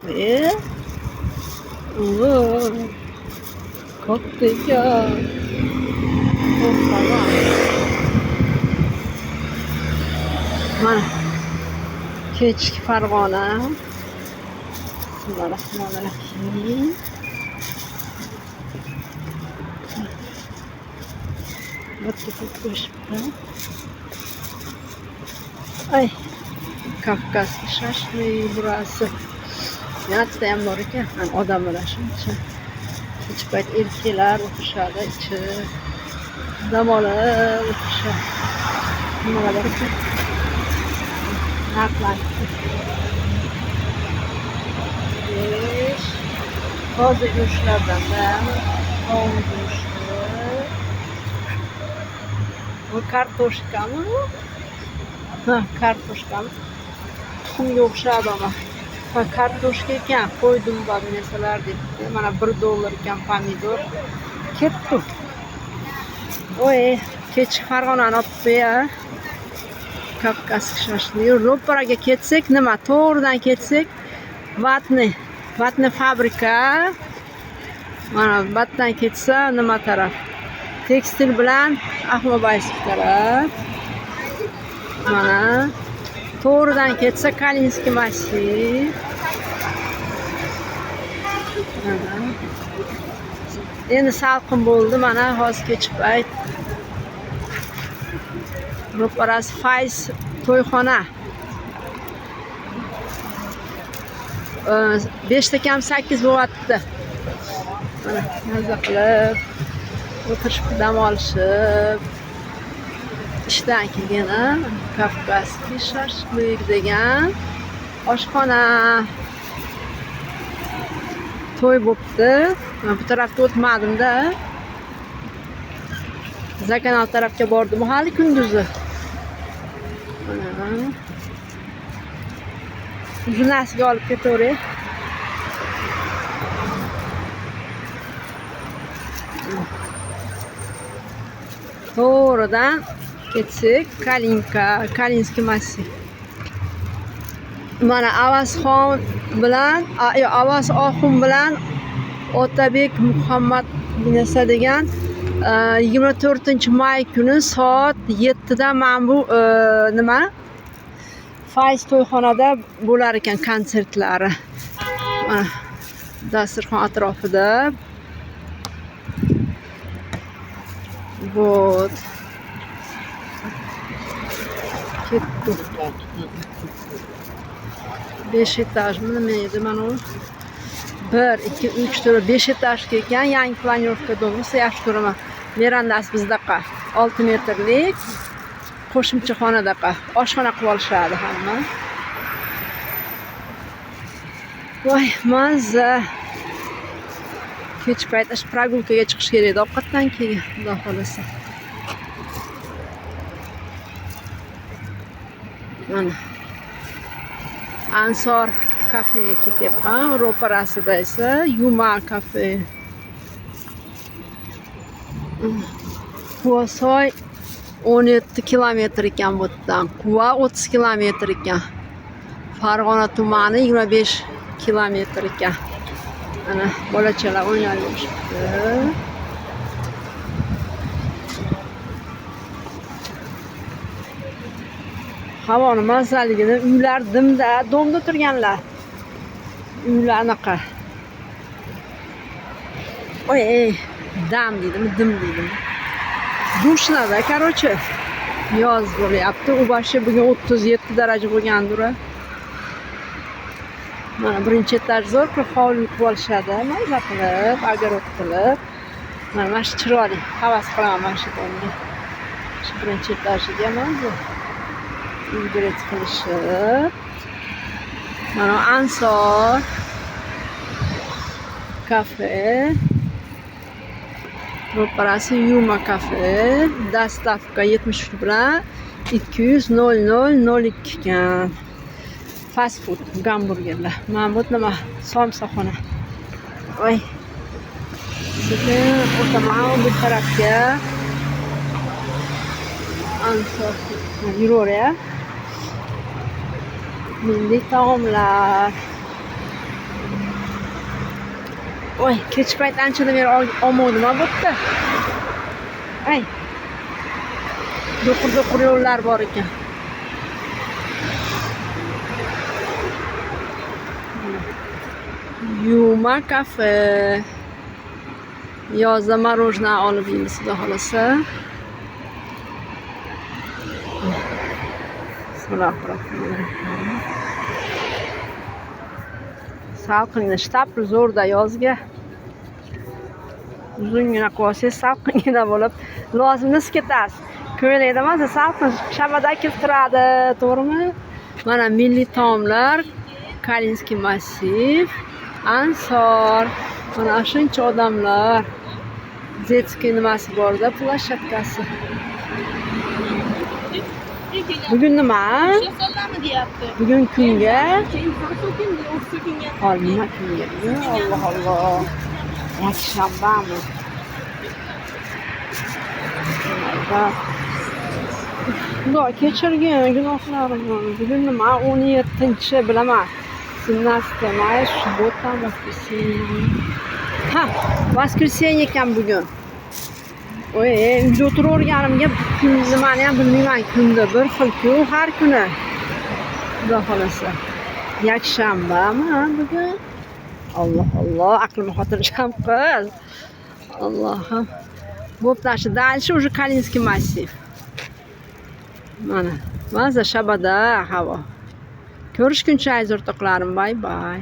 kafe. Koktecha. Mana kechki Farg'ona. Bismillahirrohmanirrohim. Bitta qo'shibdi. Ay, Kavkazskiy shashlik burasi. Yonida ham bor ekan. Odamlar shuncha. Kech payt erkaklar o'tirishadi, dam olib o'tirishadi. Nimalar ekan? Narxlar. Toza go'shtlardan-da, tovuq go'shti. Bu kartoshkami? Ha, kartoshkami? Tuxumga o'xshadi ama. Ha, kartoshka ekan, qo'ydim bor narsalar debdi. Mana $1 ekan pomidor. Ketdi. Voy, kechki Farg'onani olib-ya. Kavkazskiy shashlik. Ro'paraga ketsak, nima? To'g'ridan ketsak, vatni fabrika. Mana batdan ketsa nima taraf? Tekstil bilan Ahmadboyevskiy taraf. Mana to'g'ridan ketsa Kalinskiy massiv. Endi salqin bo'ldi, mana hozir kechki payt. Ro'parasi Fayz to'yxona. 5 ta kam 8 bo'lyapti. Mana maza qilib o'tirishib dam olishib ishdan kelgan Kavkazskiy shashlik degan oshxona. To'y bo'pti. Men bu tarafga o'tmadim-da. Zakanal tarafga bordim hali kunduzi. Jurnasiga olib ketaveray. To'g'ridan ketsak, Kalinskiy massiv. Mana Avazxon bilan, Avaz Oxun bilan Otabek Muhammad nesa degan 24-may kuni soat 7 da men bu nima? Fayz to'yxonada bo'lar ekan konsertlari. Mana dasturxon atrofida. Вот. Ketdi. 5 etajmi nima edi mana u? 1, 2, 3, 4, 5 etajga ekan, yangi planirovka bo'lsa yaxshi ko'raman. Verandasi bizdaqa 6 metrlik qo'shimcha xonadaqa oshxona qilib olishadi hamma. Voy, mazza. Kech payt прогулкаga chiqish kerak edi ovqatdan keyin, xudo xolasa. Mana Ansor kafega ketyapman. Ro'parasida esa Yuma kafe. Quvasoy 17 kilometr ekan bu yerdan. Quva 30 kilometr ekan. Farg'ona tumani 25 kilometr ekan. Ana bolachalar o'ynab yurishibdi. Havoni mazaligini, uylar dimda, domda turganlar. Uylar anaqa. Oy, dam deydimi, dim deydimi. Dushnada, короче, yoz bo'lyapti. U boshi bugun 37 daraja bo'lgandir. Mana birinchi etaj zo'r qilib hovli qilib olishadi. Maza qilib, огород qilib. Mana shu chiroyli, havas qilaman mana shu tomga. Shu birinchi etajiga maza. Uyg'urcha qilishib. Mana Ansor kafe. Ro'parasi Yuma kafe. Dastavka 73 bilan 200 0002 ekan. Fast food, gamburgerlar. Mana nima? Somsaxona. Voy. Sekin o'taman bu tarafga. Ansor yuraver. Milliy taomlar. Oy, kechki payt anchadan beri olmadim ha bu yerda. Ay. Do'qir yo'llar bor ekan. Yuma kafe. Yozda marojna olib yeymiz, xudo xolasa. Bismillahirrohmanirrohim. Salqinda shtapl zo'rda yozga. Uzungina qilsangiz salqingina bo'lib, lozimni ketasiz. Ko'ylakda mana salqin shabada kelib turadi, to'g'rimi? Mana milliy taomlar, Kalinskiy massiv, Ansor, mana shuncha odamlar. Zetskiy nimasi borda, plashatkasi. Bugun nima? Bugun kunga? Nima kunga? Alloh Alloh. Yakshanbami? Xudo kechirgin gunohlarimni. Bugun nima? 17-chi bilaman. 17 may, subbota, воскресенье. Ha, воскресенье ekan bugun. Oy, uyda o'tiraverganimga nimani ham bilmayman, kunda bir xil-ku har kuni. Xudo xolasa. Yakshanbami bugun? Alloh Alloh, aqlim xotirjam qiz. Allohim. Bo'pti, shu dальше уже Kalinskiy massiv. Mana, maza shabada havo. Ko'rishguncha aziz o'rtoqlarim, bay bay.